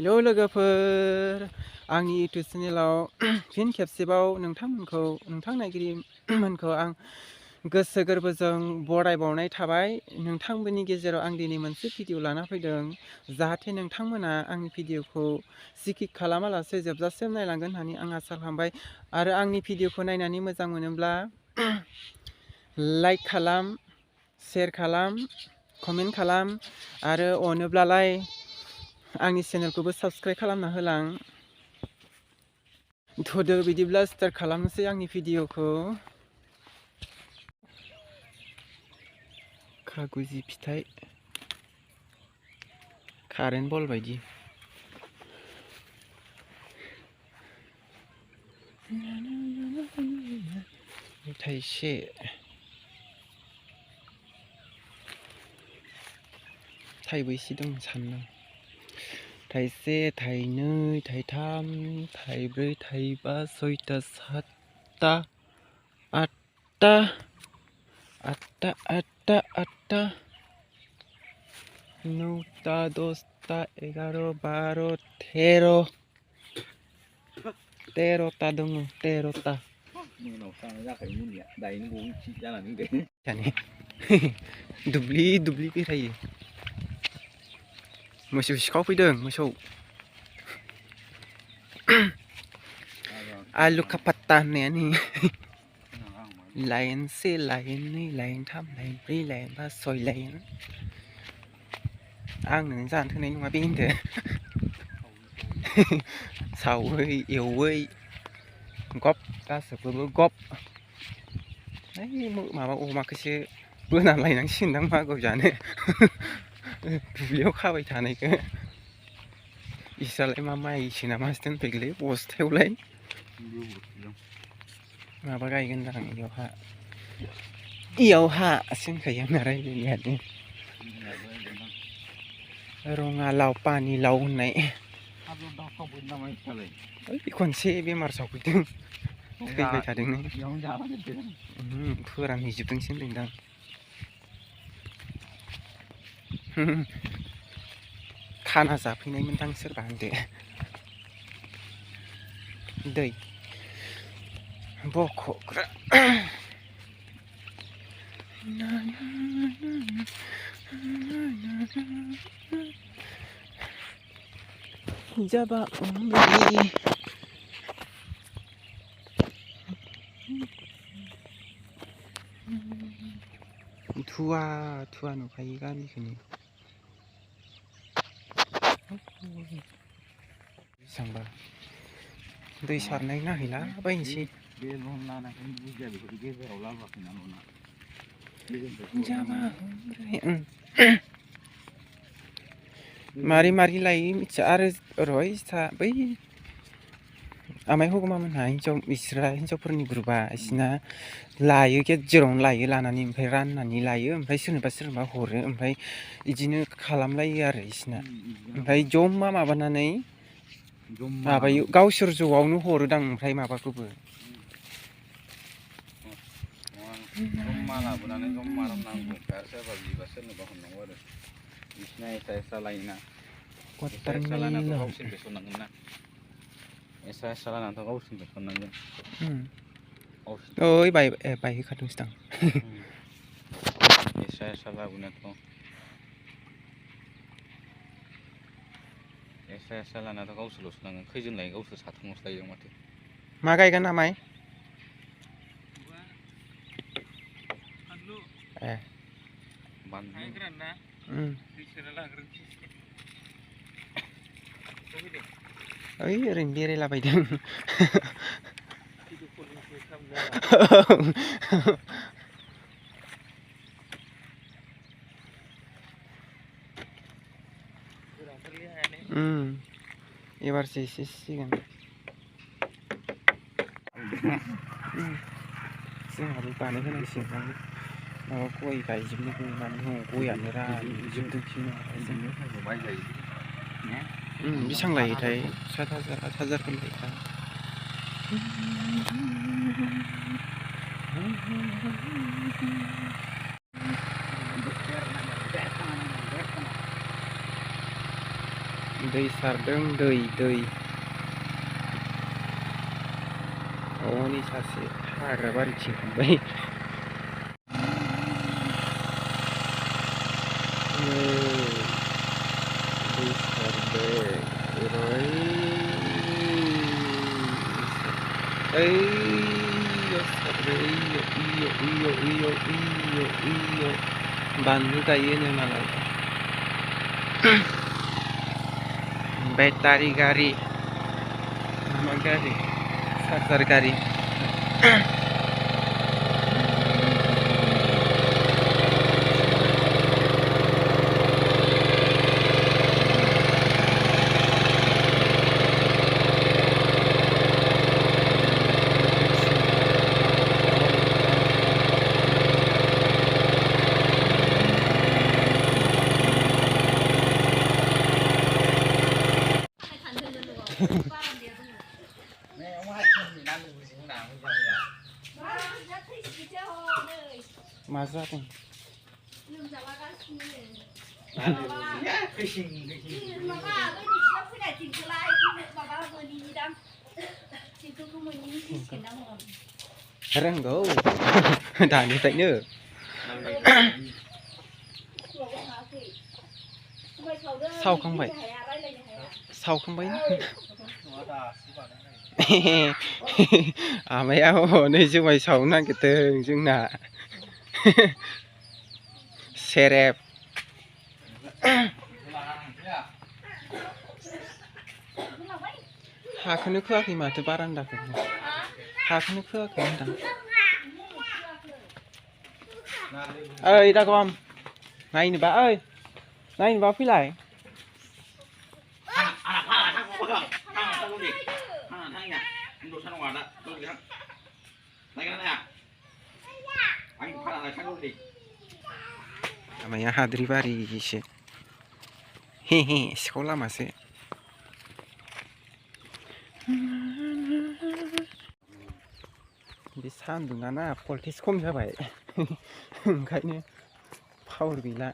Hello लोगोफोर आंनि YouTube चेनेलाव फिन खेबसेबाव नोंथां नायगिरिमोनखौ आं गोसो गोरबोजों बरायबावनाय थाबाय। नोंथांमोननि गेजेराव आं दिनै मोनसे भिडिअ लाना फैदों जाहाथे नोंथांमोना आंनि भिडिअखौ स्किप खालामालासे जोबजासिम नायलांगोन होननानै आं आसा खालामबाय। आरो आंनि भिडिअखौ नायनानै मोजां मोनोब्ला लाइक खालाम, शेयार खालाम, कमेन्ट खालाम आरो अनोब्लालाय आंनि चेनेलखौबो साबस्क्राइब खालामना होलां। थुदो बिदिब्ला स्टार्ट खालामनोसै आंनि भिडिअखौ। खागुजि फिथाइ कारेन्ट बल बायदि थाइसे थाइबैसे दं सानदों। थाइसे, थाइनै, थाइथाम, थाइब्रै, थाइबा, सयथा, सातथा, आठथा, नौथा, दसथा, 11, 12, 13ता दङ। 13ता दुब्लि बेरायो। मोसौ सिखाव फैदों मोसौ। आलु खापात्ता होननायानो लाइन से, लाइन नै, लाइन थाम, लाइन ब्रै, लाइन बा, 6 लाइन। आं नोंनो जानो थोनाय नङा बे होनदो। सावै एवै गप गासैखौबो गप। माबा अमाखौसो बोना लायनांसिगोनदां मागोआव जानो। दुब्लियाव खाबाय थानायखौ इसोरालाय मा माइसो ना मासो दोनफैगोनलै बस्थायावलाय। माबा गायगोनदां इयावहा सोंखायो आंना रायज्लायनायानो। रङालाव पानिलाव होननाय खनसे बेमार सावफैदों थैबाय थादोंनो। फोरानहैजोबदोंसो होनदोंदां। खाना जाफैनायमोनदां सोरबा होनदो। दै बख'ग्रा जाबा धुवा नुखायो गामिखौनो। बेसेबांबा दै सारनाय नायहैला बायनोसै। मारै लायो मिथिया। आरो र' बै आमाइ हगमामोनहा हिन्जावफोरनि ग्रुपआ बिसिना लायो गेजेरावनो लायो। लानानै ओमफ्राय राननानै लायो, ओमफ्राय सोरनोबा हरो, ओमफ्राय बिदिनो खालामलायो आरो बिसिना। ओमफ्राय जमा माबानानै माबायो गावसोर ज'आवनो हरोदां। ओमफ्राय माबाखौबो जमा लाबोनानै जमा राननांगौ। ओमफ्राय सोरबा बिबा सोरनोबा हरनांगौ आरो बिसिना एक्सट्रा लायोना। एक्सट्रा लानाथ' गावसोरनिफ्राय सननांगोन ना। एक्सट्रा लानाथ' गावसोरनिफ्राय सननांगोन। ओइ बायहोखादोंसो दां। एक्सट्रा लाबोनायाथ' एक्सट्रा लानाथ' गावसोरल'सो नांगोन। खैजोन लायो गावसोर साथामल'सो लायो माथो। मा गायगोन आमाइ? ए ओइ ओरैनो बेरायलाबायदों। एबारसो एसे सिगोन। जोंहाबो बानायहोनांसिगोन। माबा गय गायजोबनो गययानो रानजोबदोंसो। बेसेबां लायोथाय 7,000 8,000 लायोथाय। दै सारदों दै हनै सासे हाग्रा बारिथिं थांबाय दै सारदों iyo बानलु गायोनो मालाय बेटारि गारि मा गारि चार्जार गारि मा जादों रोंगौ दानिफ्रायनो सावखांबाय आमाया हनै जुमाय सावनो नागिरदों जोंना सेरेब हाखौनो खोआखै माथो बारान्दाखौ हाखौनो खोआखै होनदां ओइ दागम नायनोबा फैलाय आमाया हाद्रि बारिसो सिखाव लामासो बे सान्दुङाना भल्टेज खम जाबाय ओंखायनो पावार गैला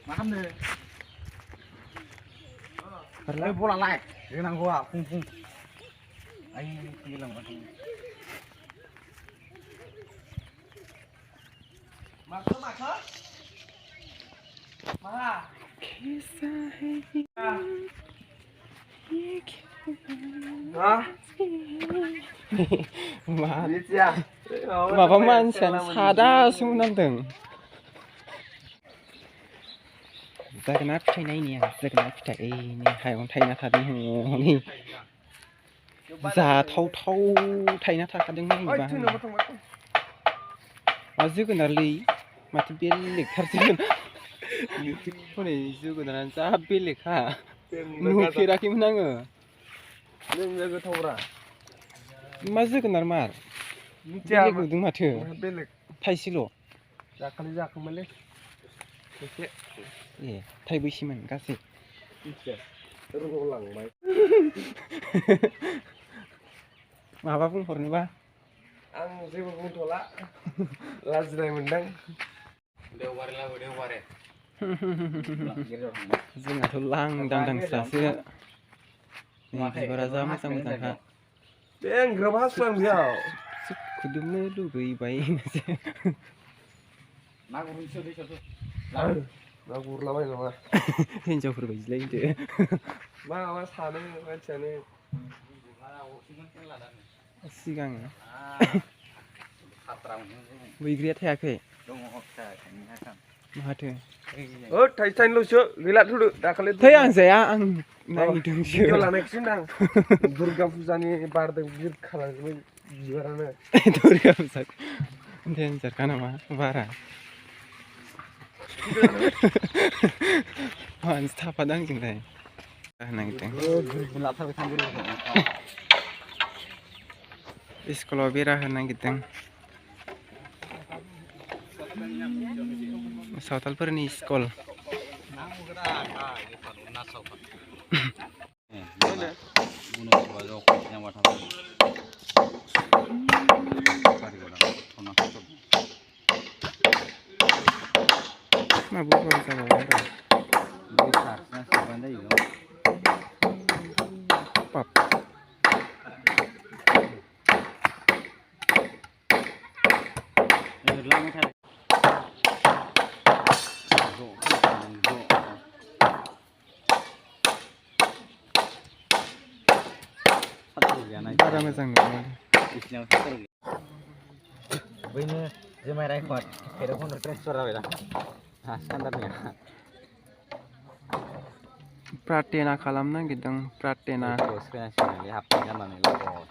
मा खालामनो बलालाय रोंनांगौआ फुं आइ माखो माबा मानसियानो सादासो मोनामदों जोगोनार फिथाइ नायनि आं जोगोनार फिथाइ नै हायावनो थायना थादों हनै जाथावथाव थायना थाखादों नायनोबा मा जोगोनारलै माथो बेलेगथार हनै जोगोनारानो जा बेलेगखा नुफेराखैमोन आङो गोथावब्रा मा जोगोनार मार बेलेग नुदों माथो थाइसेल' दाखालि जाखांबायलै एसे ए थाइबैसेमोन गासै लांबाय माबा बुंहरनोबा आं जेबो बुंथ'ला लाजिनाय मोनदों देवबारे लाबो देवबारे जोंनाथ' लांदांदांसो बिबारा जा मोजां मोजांखा बे आं ग्रोब हासलां बेयाव खुदुमनो लुगैबाय ना गुरनोसै ना गुरलाबाय नामा हिनजावफोर बायदिलाय होनदो मा सानो मानसियानो सिगां बैग्रिया थायाखै माथो थाइसे थाइनैल'सो गैला थुदो दाखालि थै आं जाया आं नायदोंसो भिडिअ लानायखौसो होनदां दुर्गा फुजानि बारदों बिरखालांजोबबाय बिबारानो दुर्गा फुजा डेन्जारखा नामा बारा मानसि थाफादों आंजोंलाय स्कुलाव बेरा होनो नागिरदों सावथालफोरनि school Mabuk baru sama orang. Sarsnya sebenarnya juga. Pap. Ini lama kan. Bara moजां नुबाय. Isinya satu. Ini Jemai record. Kira pun transfer apa ya? Nah, standarnya. Pratena खालामनो नागिरदों Pratena. Terus kan sih HP-nya mana logo.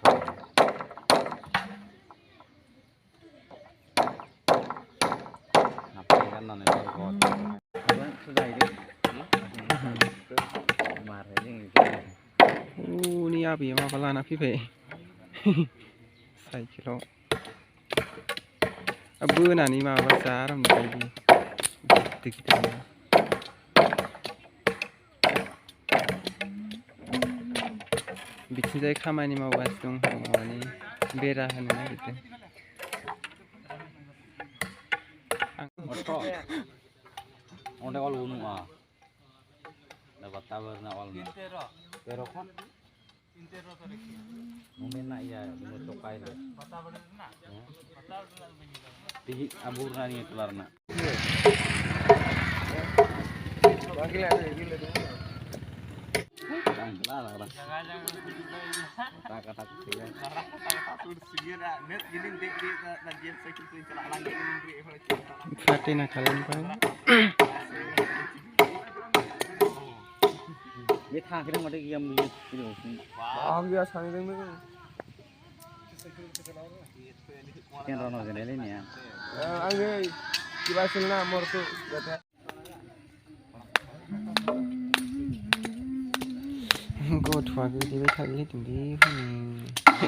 HP-nya mana logo. Sudah ini. Kemarin ini. Ni abi माबा लाना फैबाय. साइकेलाव. बोनानै माबा जा आराम बायदि. गिदिर-गिदिर. बिथिंजाय खामानि मावगासिनो दं माबानि बेरा होनो नागिरदों. Onde all unu ah. Dapat tabarna all. Pero kon intero to rekhi. Mumena ya moto kaile. Patabarna. Patabarna Tihi aburna ni kelarna. Bagil ada gile tu. Jangan. Kata-kata sih. Pratena खालामबाय. Bê thang cái đó kia mình cái đồ Dia sanidोंनो. cái đó nó cái đấy lên nè. Angge kibasilna mortu kata. Gotwa gede थायो दिंदि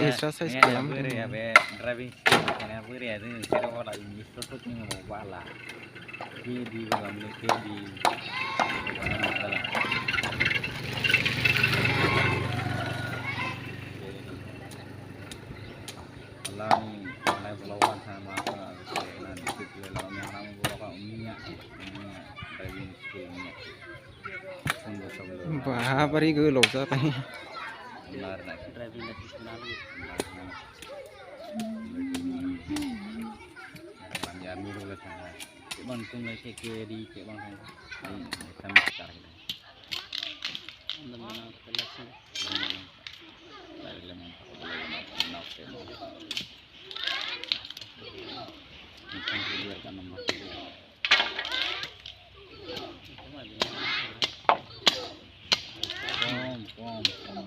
exercise खालामदों. Ya be driving karena beri ya ini kira orang ini tutup nih mau bala. Di dalam lagi di Alam alai pelawan sama nanti kita lawan yang nama bawa umnya driving schoolnya. Babari गोलाव जाबाय. Benar nak driving lesson lalu. Làm như là cái bằng chung lấy cái kia đi cái bằng này đi tham gia cái này. Mình nó cái là gì? Đây là mình nó cái nó. Mình không thể đưa ra nó Kom